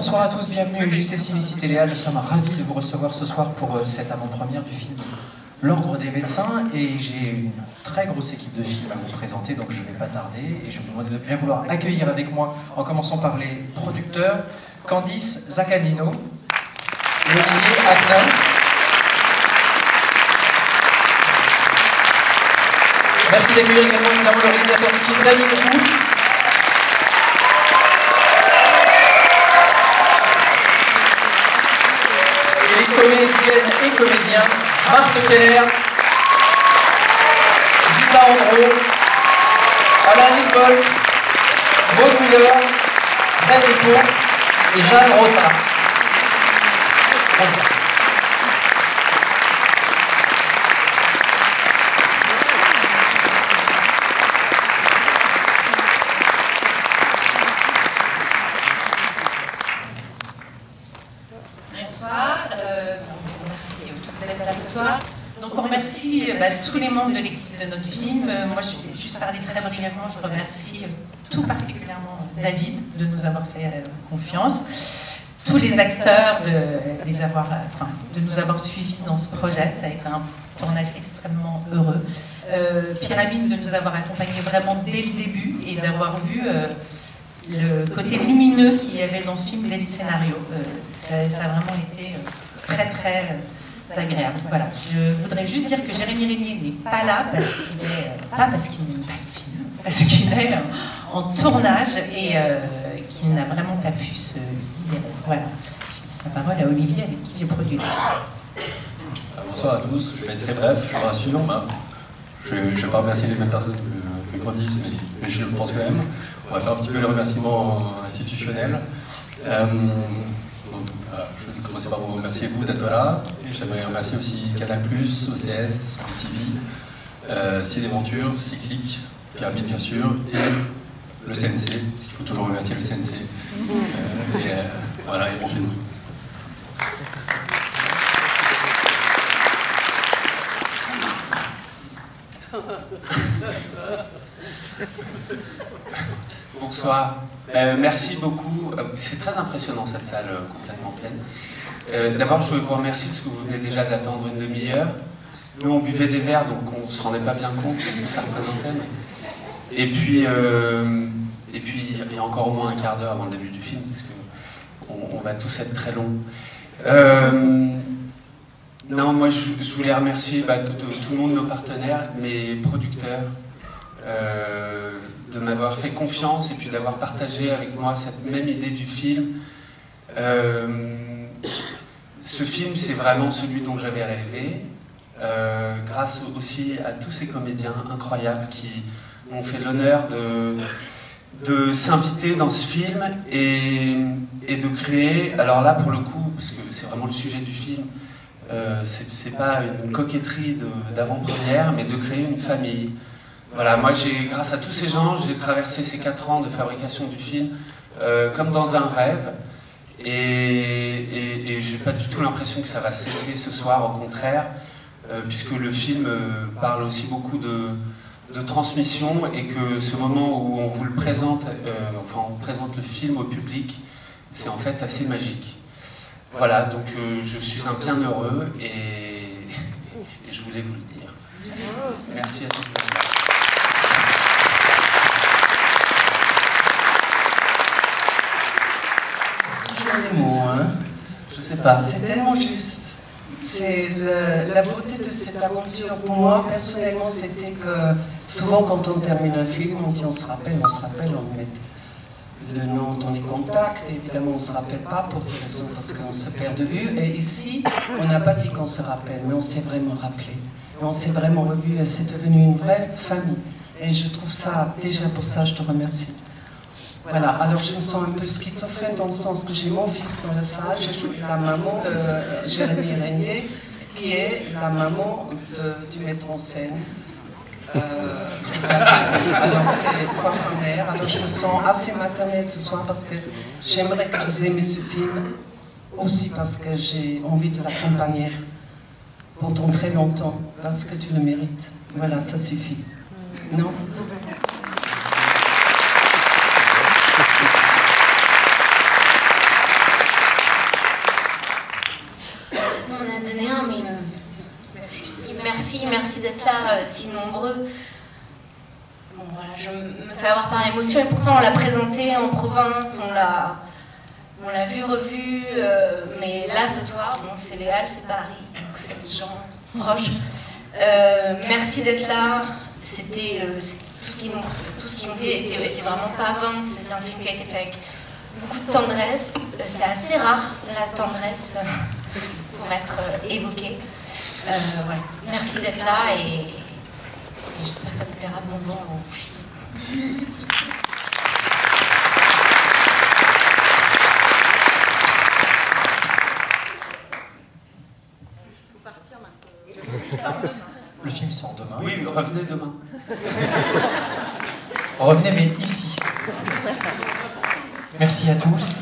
Bonsoir à tous, bienvenue à UGC Cinécité Léa. Nous sommes ravis de vous recevoir ce soir pour cette avant-première du film L'Ordre des médecins. Et j'ai une très grosse équipe de films à vous présenter, donc je ne vais pas tarder. Et je vous demande de bien vouloir accueillir avec moi, en commençant par les producteurs, Candice Zaccanino et Olivier Aknin. Merci d'accueillir également évidemment le réalisateur du film, David Roux. Et les comédiennes et comédiens, Marthe Keller, Zita Andro, Alain Nicole, Maud Muller, Fred Depot et Jeanne Rossa. Bonjour. Merci à tous d'être là ce soir. Donc on remercie tous les membres de l'équipe de notre film. Moi je vais juste parler très brièvement. Je remercie tout particulièrement David de nous avoir fait confiance. Tous les acteurs de nous avoir suivis dans ce projet. Ça a été un tournage extrêmement heureux. Pyramide de nous avoir accompagnés vraiment dès le début et d'avoir vu le côté lumineux qu'il y avait dans ce film dès le scénario. Ça a vraiment été très très agréable. Voilà. Je voudrais juste dire que Jérémy Régnier n'est pas là parce qu'il n'aime pas le film, parce qu'il est en tournage et qu'il n'a vraiment pas pu se libérer. Voilà. Je laisse la parole à Olivier avec qui j'ai produit. Bonsoir à tous, je vais être très bref, je vous rassure. Je ne vais pas remercier les mêmes personnes que Candice, mais je le pense quand même. On va faire un petit peu le remerciement institutionnel. Je vais commencer par vous remercier vous d'être là. Et j'aimerais remercier aussi Canal+, OCS, BTV, Cinéventure, Cyclic, Pyramide bien sûr, et le CNC, parce qu'il faut toujours remercier le CNC. Voilà, et bon film. Bonsoir, merci beaucoup. C'est très impressionnant cette salle complètement pleine. D'abord, je voulais vous remercier parce que vous venez déjà d'attendre une demi-heure. Nous, on buvait des verres, donc on ne se rendait pas bien compte de ce que ça représentait. Et puis, il y a encore au moins un quart d'heure avant le début du film, parce qu'on va tous être très longs. Non, moi, je voulais remercier tout le monde, nos partenaires, mes producteurs, de m'avoir fait confiance et puis d'avoir partagé avec moi cette même idée du film. Ce film, c'est vraiment celui dont j'avais rêvé, grâce aussi à tous ces comédiens incroyables qui m'ont fait l'honneur de s'inviter dans ce film et de créer, alors là pour le coup, parce que c'est vraiment le sujet du film, c'est pas une coquetterie d'avant-première, mais de créer une famille. Voilà, moi, grâce à tous ces gens, j'ai traversé ces 4 ans de fabrication du film comme dans un rêve. Et j'ai pas du tout l'impression que ça va cesser ce soir, au contraire, puisque le film parle aussi beaucoup de transmission et que ce moment où on vous le présente, on présente le film au public, c'est en fait assez magique. Voilà, donc je suis un bien heureux et je voulais vous le dire. Merci à tous. Des mots, hein. Je sais pas, c'est tellement juste. C'est la beauté de cette aventure. Pour moi, personnellement, c'était que souvent quand on termine un film, on dit on se rappelle, on met le nom dans les contacts, et évidemment on ne se rappelle pas pour des raisons parce qu'on se perd de vue. Et ici, on n'a pas dit qu'on se rappelle, mais on s'est vraiment rappelé. Et on s'est vraiment revu et c'est devenu une vraie famille. Et je trouve ça, déjà pour ça, je te remercie. Voilà, alors je me sens un peu schizophrène dans le sens que j'ai mon fils dans la salle, je joue la maman de Jérémy Régnier, qui est la maman du metteur en scène. Alors c'est 3 mères, alors je me sens assez maternelle ce soir parce que j'aimerais que vous aimiez ce film aussi parce que j'ai envie de l'accompagner pendant très longtemps, parce que tu le mérites. Voilà, ça suffit. Non ? merci d'être là, si nombreux. Bon, voilà, je me fais avoir par l'émotion et pourtant on l'a présenté en province, on l'a vu, revu, mais là ce soir, bon, c'est les Halles, c'est Paris, donc c'est les gens proches. Merci d'être là, c'était tout ce qu'ils m'ont dit était vraiment pas vain, c'est un film qui a été fait avec beaucoup de tendresse, c'est assez rare la tendresse pour être évoquée. Voilà. Merci d'être là et j'espère que ça vous plaira. Bon vent au film. Le film sort demain. Oui, revenez demain. Revenez, mais ici. Merci à tous.